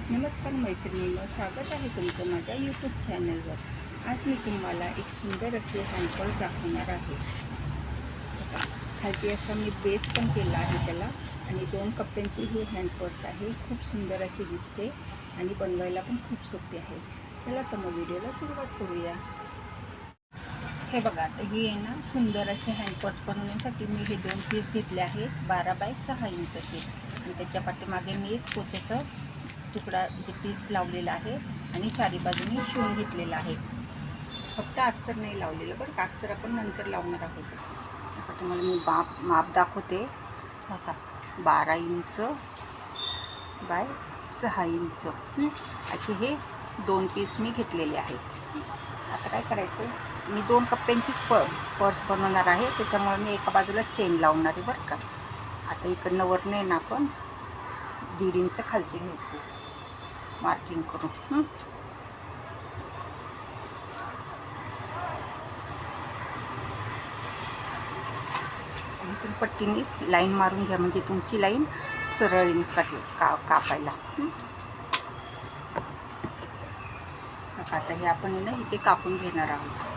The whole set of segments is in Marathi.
नमस्कार मैत्रिणींनो, स्वागत आहे तुमचं माझ्या यूट्यूब चॅनलवर। आज मी तुम्हाला एक सुंदर असे हँडपर्स दाखवणार आहे। खालती असा मी बेस पण केला आहे त्याला आणि 2 कप्प्यांची ही हँडपर्स आहे। खूप सुंदर अशी दिसते आणि बनवायला पण खूप सोपी आहे। चला तर मग व्हिडिओला सुरुवात करूया। हे बघा, आता ही आहे ना सुंदर असे हँडपर्स बनवण्यासाठी मी हे 2 पीस घेतले आहेत 12 बाय 6 इंचचे आणि त्याच्या पाठीमागे मी एक पोत्याचं तुकडा म्हणजे पीस लावलेला आहे आणि चारी बाजूनी शिवून घेतलेला आहे। फक्त अस्तर नाही लावलेलं बरं का, अस्तर आपण नंतर लावणार आहोत। आता तुम्हाला मी माप दाखवते बघा, 12 इंच बाय 6 इंच असे हे 2 पीस मी घेतलेले आहेत। आता काय करायचं, मी 2 कप्प्यांचीच पर्स बनवणार आहे, त्याच्यामुळे मी एका बाजूला चेन लावणार आहे बरं का। आता इकडनं वरने ना आपण 1.5 इंच खालती घ्यायचं मार्किंग करून इथून पट्टीने लाईन मारून घ्या, म्हणजे तुमची लाईन सरळ कापायला। आता हे आपण ना इथे कापून घेणार आहोत।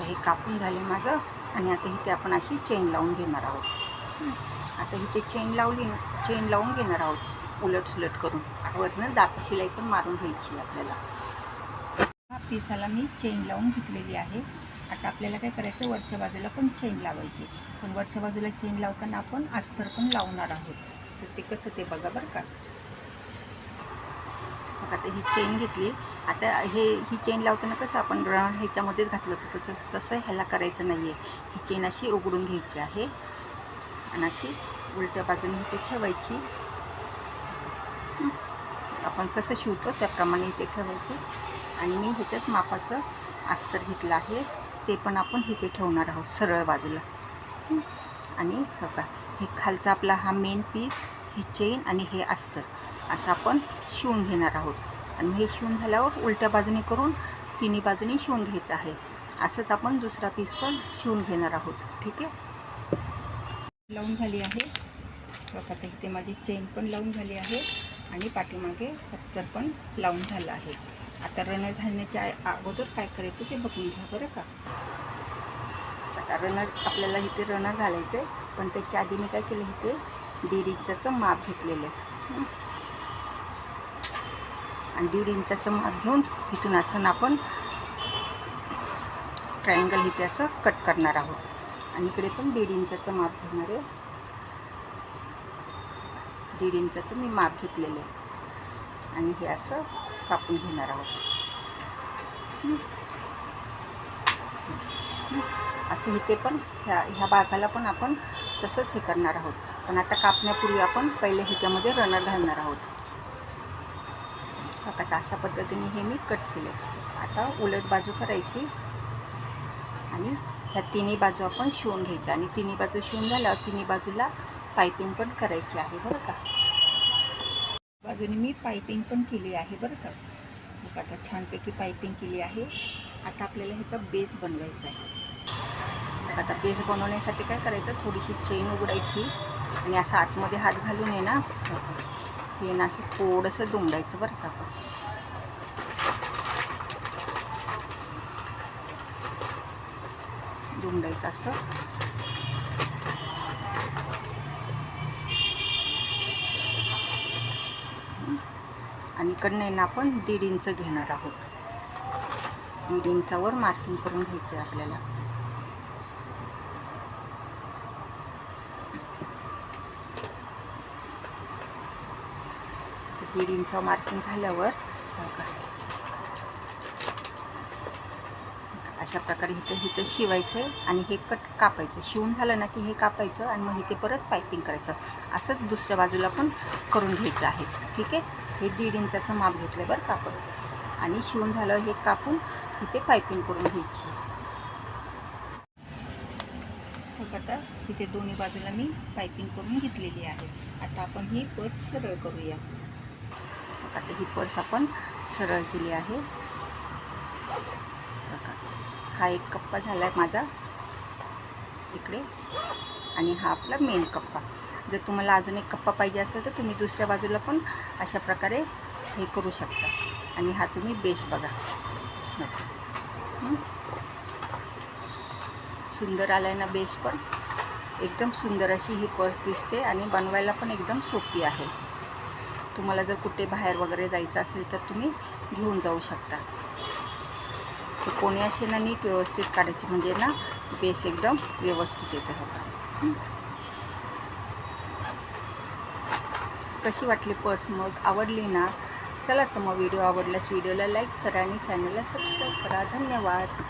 हे कापून झाले माझं आणि आता इथे आपण अशी चेन लावून घेणार आहोत। आता इथे चेन लावून घेणार आहोत उलट सुलट करून, वरनं दात शिलाई पण मारून घ्यायची आपल्याला। हा पिसाला मी चेन लावून घेतलेली आहे। आता आपल्याला काय करायचं, वरच्या बाजूला पण चेन लावायची, पण वरच्या बाजूला चेन लावताना आपण अस्तर पण लावणार आहोत। तर ते कसं ते बघा बरं का। आता ही चेन घेतली, आता ही चेन लावताना कसं आपण रन ह्याच्यामध्येच घातलं होतं तसं ह्याला करायचं नाही आहे। ही चेन अशी उघडून घ्यायची आहे आणि अशी उलट्या बाजूने इथे ठेवायची। आपण कसं शिवतो त्याप्रमाणे इथे ठेवायची आणि मी ह्याच्यात मापाचं अस्तर घेतलं आहे, ते पण आपण इथे ठेवणार आहोत सरळ बाजूला। आणि बघा, हे खालचा आपला हा मेन पीस, ही चेन आणि हे अस्तर असं आपण शिवून घेणार आहोत। आणि हे शिवून झाल्यावर उलट्या बाजूने करून तिन्ही बाजूनी शिवून घ्यायचं आहे। असंच आपण दुसरा पीस पण शिवून घेणार आहोत, ठीक आहे। लावून झाली आहे बघा, आता इथे माझी चेन पण लावून झाली आहे आणि पाठीमागे अस्तर पण लावून झालं आहे। आता रनर घालण्याच्या अगोदर काय करायचं ते बघून घ्या बरं का। आता आपल्याला इथे रनर घालायचं आहे, पण त्याच्या आधी मी काय केलं, इथे 1.5 इंचाचं माप घेतलेलं आहे आणि 1.5 इंचाचं माप घेऊन इथून असं आपण ट्रायंगल इथे असं कट करणार आहोत आणि इकडे पण 1.5 इंचाचं माप घेणार आहे। 1.5 इंचाचं मी माप घेतलेलं आहे आणि हे असं कापून घेणार आहोत। असं इथे पण ह्या भागाला पण आपण तसंच हे करणार आहोत, पण आता कापण्यापूर्वी आपण पहिले ह्याच्यामध्ये रनर घालणार आहोत। आता अशा पद्धतीने हे मी कट केले। आता उलट बाजू करायची आणि ह्या तिन्ही बाजू आपण शिवून घ्यायच्या आणि तिन्ही बाजू शिवून झाल्यावर तिन्ही बाजूला पायपिंग पण करायची आहे बरं का। बाजूने मी पायपिंग पण केली आहे बरं का। मग आता छानपैकी पायपिंग केली आहे। आता आपल्याला ह्याचा बेस बनवायचा आहे। आता बेस बनवण्यासाठी काय करायचं, थोडीशी चेन उघडायची आणि असं आतमध्ये हात घालून आहे ना, हे ना असं थोडंसं दुमडायचं बरं का। दुमडायचं असं आणि इकडनं आपण 1.5 इंच घेणार आहोत। 1.5 इंचावर मार्किंग करून घ्यायचं आहे आपल्याला। तर 1.5 इंच मार्किंग झाल्यावर अशा प्रकारे इथं शिवायचं आहे आणि हे कापायचं। शिवून झालं ना की हे कापायचं आणि मग इथे परत पायपिंग करायचं। असंच दुसऱ्या बाजूला पण करून घ्यायचं आहे, ठीक आहे। हे 1.5 इंचाचं माप घेतलं बरं का आपण आणि शिवून झालं हे कापून इथे पायपिंग करून घ्यायची। बघ आता इथे दोन्ही बाजूला मी पायपिंग करून घेतलेली आहे. आता आपण ही पर्स सरळ करूया. आता ही पर्स आपण सरळ केली आहे. बघा, हा एक कप्पा झाला आहे माझा इकडे आणि हा आपला मेन कप्पा. जर तुम्हाला अजून एक कप्पा पाहिजे असेल तर तुम्ही दुसऱ्या बाजूला पण अशा प्रकारे हे करू शकता. आणि हा तुम्ही बेस बघा, सुंदर आलाय ना बेस पण. एकदम सुंदर अशी ही पर्स दिसते आणि बनवायला पण एकदम सोपी आहे. तुम्हाला जर कुठे बाहेर वगैरे जायचं असेल तर तुम्ही घेऊन जाऊ शकता. तर कोणी असे ना नीट व्यवस्थित काढायची म्हणजे ना बेस एकदम व्यवस्थित येतो. होता कशी वाटली पर्स मग? आवडली ना? चला तर मग व्हिडिओ आवडल्यास व्हिडिओला लाईक करा आणि चॅनलला सबस्क्राईब करा. धन्यवाद.